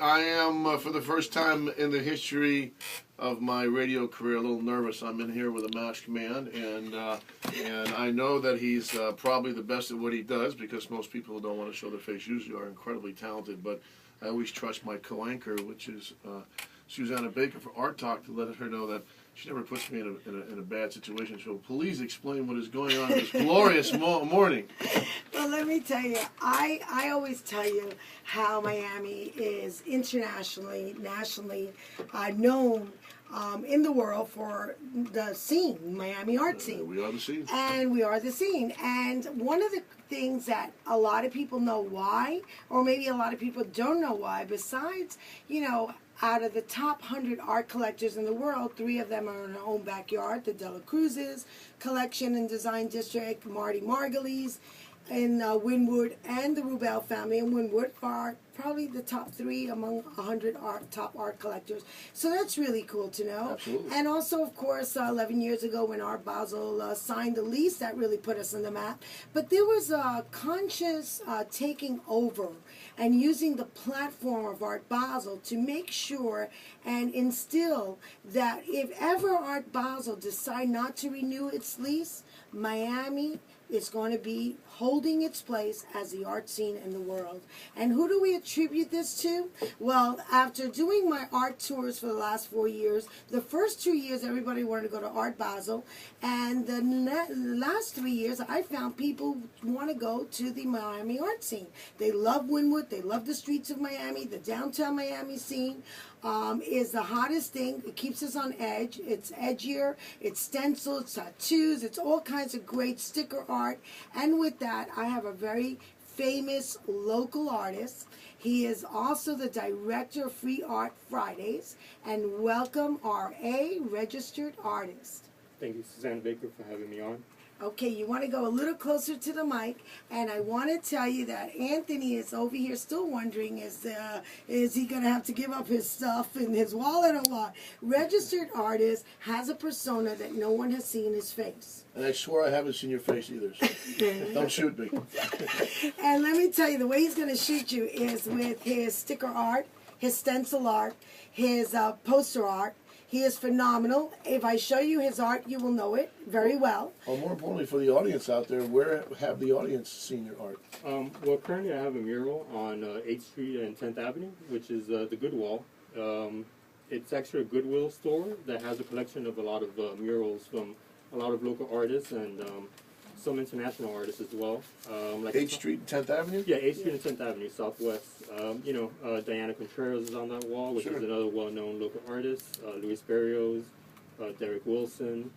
I am, for the first time in the history of my radio career, a little nervous. I'm in here with a masked man, and I know that he's probably the best at what he does, because most people who don't want to show their face usually are incredibly talented. But I always trust my co-anchor, which is Susana Baker for ArtTalk, to let her know that she never puts me in a bad situation. So please explain what is going on this glorious morning. Well, let me tell you, I always tell you how Miami is internationally, nationally known in the world for the scene, Miami art scene. We are the scene. And we are the scene. And one of the things that a lot of people know why, or maybe a lot of people don't know why, besides, out of the top 100 art collectors in the world, 3 of them are in our own backyard: the Dela Cruz's Collection and Design District, Marty Margulies in Wynwood, and the Rubel family in Wynwood are probably the top 3 among 100 top art collectors. So that's really cool to know. Absolutely. And also, of course, 11 years ago when Art Basel signed the lease, that really put us on the map. But there was a conscious taking over and using the platform of Art Basel to make sure and instill that if ever Art Basel decide not to renew its lease, Miami is going to be holding its place as the art scene in the world. And who do we attribute this to? Well, after doing my art tours for the last 4 years, the first 2 years everybody wanted to go to Art Basel, and the last 3 years I found people want to go to the Miami art scene. They love Wynwood, they love the streets of Miami, the downtown Miami scene. Is the hottest thing. It keeps us on edge. It's edgier, it's stencils, tattoos, it's all kinds of great sticker art. And with that, I have a very famous local artist. He is also the director of Free Art Fridays. And welcome, R.A., registered artist. Thank you, Susana Baker, for having me on. Okay, you want to go a little closer to the mic, and I want to tell you that Anthony is over here still wondering, is he going to have to give up his stuff in his wallet or what? Registered artist has a persona that no one has seen his face. And I swear I haven't seen your face either, so don't shoot me. And let me tell you, the way he's going to shoot you is with his sticker art, his stencil art, his poster art. He is phenomenal. If I show you his art, you will know it very well. Well, more importantly for the audience out there, where have the audience seen your art? Well, currently I have a mural on 8th Street and 10th Avenue, which is the Good Wall. It's actually a Goodwill store that has a collection of a lot of murals from a lot of local artists and some international artists as well. Like 8th Street and 10th Avenue? Yeah, 8th Street and 10th Avenue, Southwest. Diana Contreras is on that wall, which is another well-known local artist. Luis Barrios, Derek Wilson.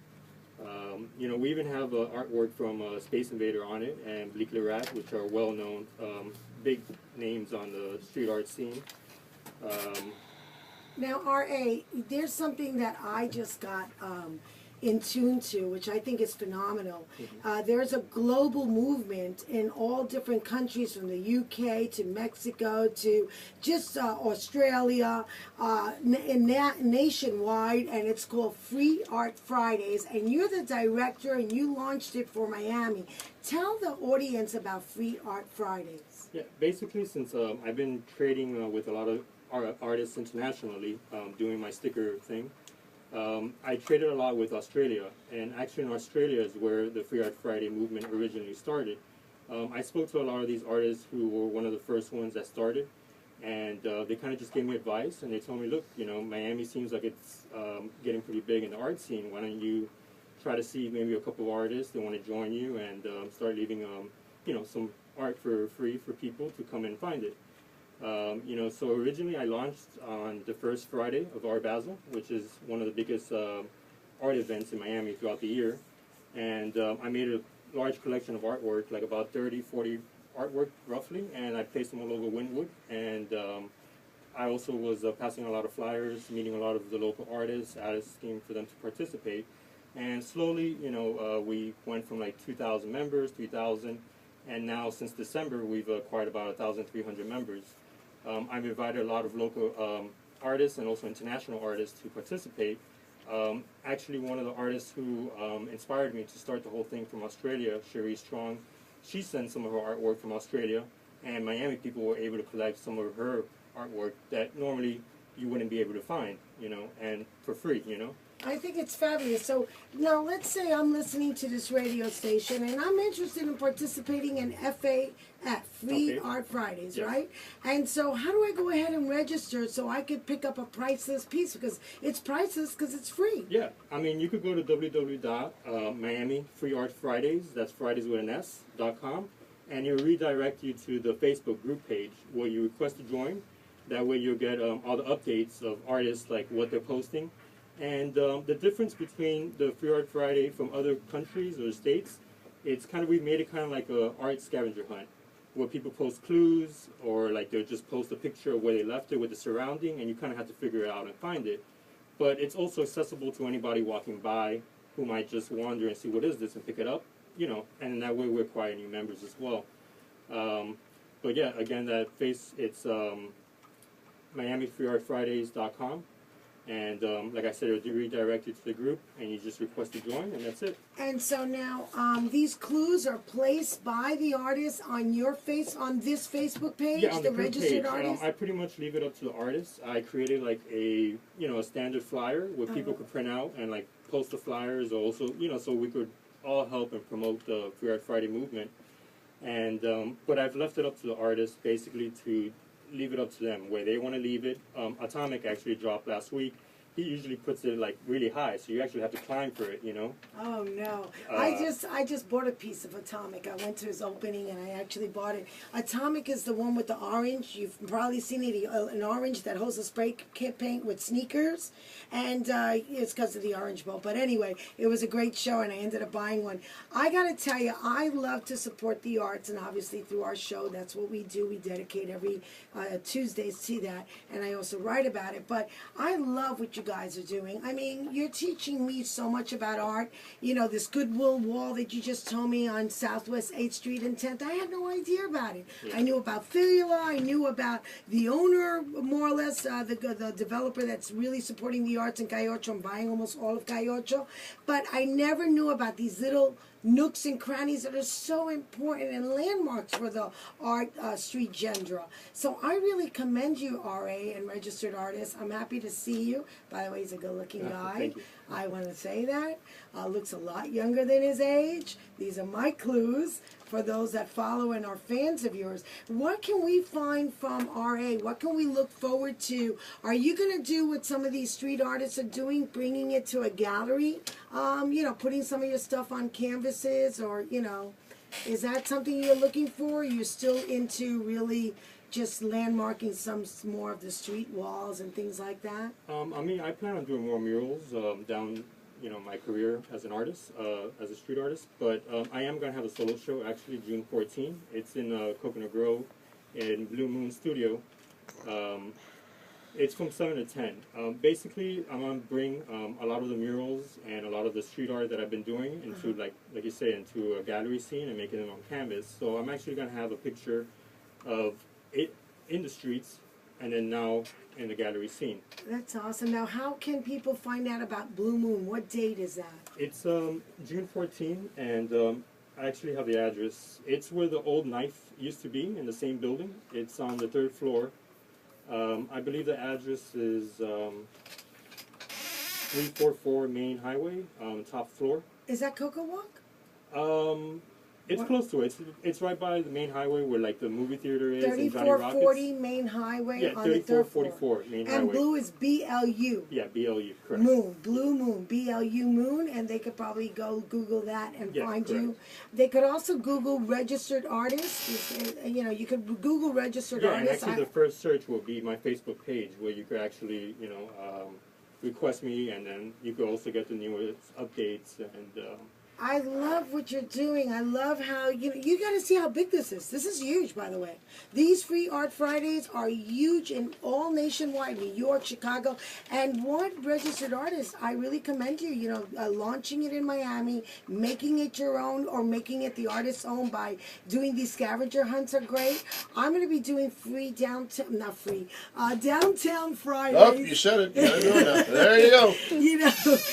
We even have artwork from Space Invader on it, and Bleak Lerat, which are well-known big names on the street art scene. Now, R.A., there's something that I just got in tune to, which I think is phenomenal. There's a global movement in all different countries, from the UK to Mexico to just Australia, nationwide, and it's called Free Art Fridays, and you're the director and you launched it for Miami. Tell the audience about Free Art Fridays. Yeah, basically, since I've been trading with a lot of artists internationally, doing my sticker thing, I traded a lot with Australia, and actually in Australia is where the Free Art Friday movement originally started. I spoke to a lot of these artists who were one of the first ones that started, and they kind of just gave me advice, and they told me, look, Miami seems like it's getting pretty big in the art scene. Why don't you try to see maybe a couple of artists that want to join you and start leaving some art for free for people to come and find it. So originally I launched on the first Friday of Art Basel, which is one of the biggest art events in Miami throughout the year. And I made a large collection of artwork, like about 30, 40 artwork roughly, and I placed them all over Wynwood. And I also was passing a lot of flyers, meeting a lot of the local artists, asking for them to participate. And slowly, we went from like 2,000 members, 3,000, and now since December we've acquired about 1,300 members. I've invited a lot of local artists and also international artists to participate. Actually, one of the artists who inspired me to start the whole thing from Australia, Cherie Strong, she sent some of her artwork from Australia, and Miami people were able to collect some of her artwork that normally you wouldn't be able to find, and for free, I think it's fabulous. So now let's say I'm listening to this radio station and I'm interested in participating in FAF, Free Okay. Art Fridays, Yes. right? And so how do I go ahead and register so I could pick up a priceless piece? Because it's priceless because it's free. Yeah, I mean, you could go to www.miamifreeartfridays, that's Fridays with an S.com, and it'll redirect you to the Facebook group page where you request to join. That way you'll get all the updates of artists, like what they're posting. And the difference between the Free Art Friday from other countries or states, it's kind of, we made it kind of like a art scavenger hunt, where people post clues, or like they'll just post a picture of where they left it with the surrounding, and you kind of have to figure it out and find it. But it's also accessible to anybody walking by who might just wander and see what is this and pick it up, and in that way we acquire new members as well. But yeah, again, it's MiamiFreeArtFridays.com. And like I said, it'll redirect you to the group, and you just request to join, and that's it. And so now these clues are placed by the artist on this Facebook page, Yeah, on the the group registered page, artist? I pretty much leave it up to the artist. I created like a standard flyer where people could print out and like post the flyers, also so we could all help and promote the Free Art Friday movement. And but I've left it up to the artist basically to leave it up to them where they want to leave it. Atomic actually dropped last week. He usually puts it like really high, so you actually have to climb for it, Oh no! I just bought a piece of Atomic. I went to his opening and I actually bought it. Atomic is the one with the orange. You've probably seen it. An orange that holds a spray paint with sneakers, and it's because of the Orange Bowl. But anyway, it was a great show, and I ended up buying one. I gotta tell you, I love to support the arts, and obviously through our show, that's what we do. We dedicate every Tuesdays to that, and I also write about it. But I love what you guys are doing. I mean, you're teaching me so much about art. This Goodwill wall that you just told me on Southwest 8th Street and 10th, I had no idea about it. Yeah. I knew about Fibula, I knew about the owner, more or less, the developer that's really supporting the arts in Cayocho and buying almost all of Cayocho, but I never knew about these little nooks and crannies that are so important and landmarks for the art street genre. So I really commend you, R.A. and registered artist. I'm happy to see you. By the way, he's a good-looking guy. Thank you. I want to say that. Looks a lot younger than his age. These are my clues for those that follow and are fans of yours. What can we find from R.A.? What can we look forward to? Are you going to do what some of these street artists are doing, bringing it to a gallery? Putting some of your stuff on canvases, or, is that something you're looking for? You're still into really just landmarking some more of the street walls and things like that? I plan on doing more murals down, my career as an artist, as a street artist. But I am going to have a solo show, actually, June 14. It's in Coconut Grove in Blue Moon Studio. It's from 7 to 10. Basically, I'm going to bring a lot of the murals and a lot of the street art that I've been doing into, like you say, into a gallery scene and making them on canvas. So I'm actually going to have a picture of it in the streets and then now in the gallery scene. That's awesome. Now, how can people find out about Blue Moon? What date is that? It's June 14, and I actually have the address. It's where the old knife used to be, in the same building. It's on the 3rd floor. I believe the address is 344 Main Highway, top floor. Is that Coco Walk? It's What? close to it. It's right by the main highway where like the movie theater is and Johnny 3440 Rockets. Main Highway Yeah, on the 3rd floor. 3444 Main And Highway. blue is BLU. Yeah, BLU, correct. Moon, Blue Moon, BLU Moon, and they could probably go Google that and Yeah, find correct. you. They could also Google registered artists. You could Google registered Yeah, and artists. actually the first search will be my Facebook page where you could actually, request me, and then you could also get the newest updates and I love what you're doing. I love how, you got to see how big this is. This is huge, by the way. These Free Art Fridays are huge in all nationwide, New York, Chicago. And what registered artists, I really commend you, launching it in Miami, making it your own or making it the artist's own by doing these scavenger hunts are great. I'm going to be doing downtown Fridays. Oh, you said it. You gotta do it now. There you go.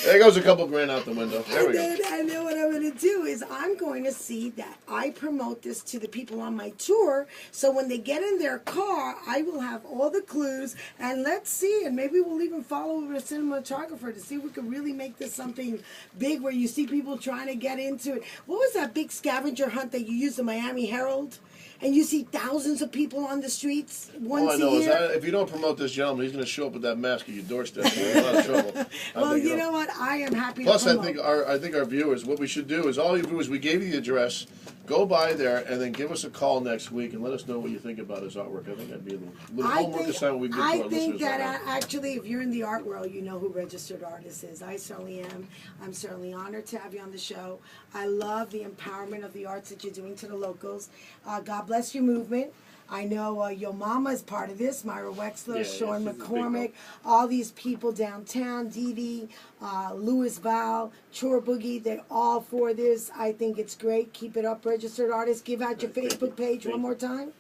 There goes a couple grand out the window. There we go. And then what I'm I'm going to do is I'm going to see that I promote this to the people on my tour. So when they get in their car, I will have all the clues. And let's see, and maybe we'll even follow a cinematographer to see if we can really make this something big where you see people trying to get into it. What was that big scavenger hunt that you used, the Miami Herald? And you see thousands of people on the streets once All I know a is year. if you don't promote this gentleman, he's going to show up with that mask at your doorstep. You're in a lot of trouble. Well, you know what? I am happy Plus, to promote. I think our viewers, what we should do is all you viewers, we gave you the address. Go by there and then give us a call next week and let us know what you think about his artwork. I think that'd be a little homework assignment we can give to our listeners. I think that actually, if you're in the art world, you know who Registered Artist is. I certainly am. I'm certainly honored to have you on the show. I love the empowerment of the arts that you're doing to the locals. God bless your movement. I know your mama is part of this, Myra Wexler, Sean McCormick, all these people downtown, Dee Dee, Louis Val, Chor Boogie, they're all for this. I think it's great. Keep it up, Registered Artists. Give out your Facebook page one more time.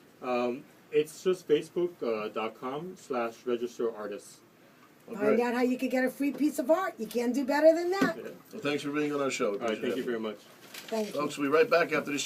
It's just facebook.com/registerartists. Find out how you can get a free piece of art. You can't do better than that. Well, thanks for being on our show. All right, thank you very much. Thank you. Folks, we'll be right back after this.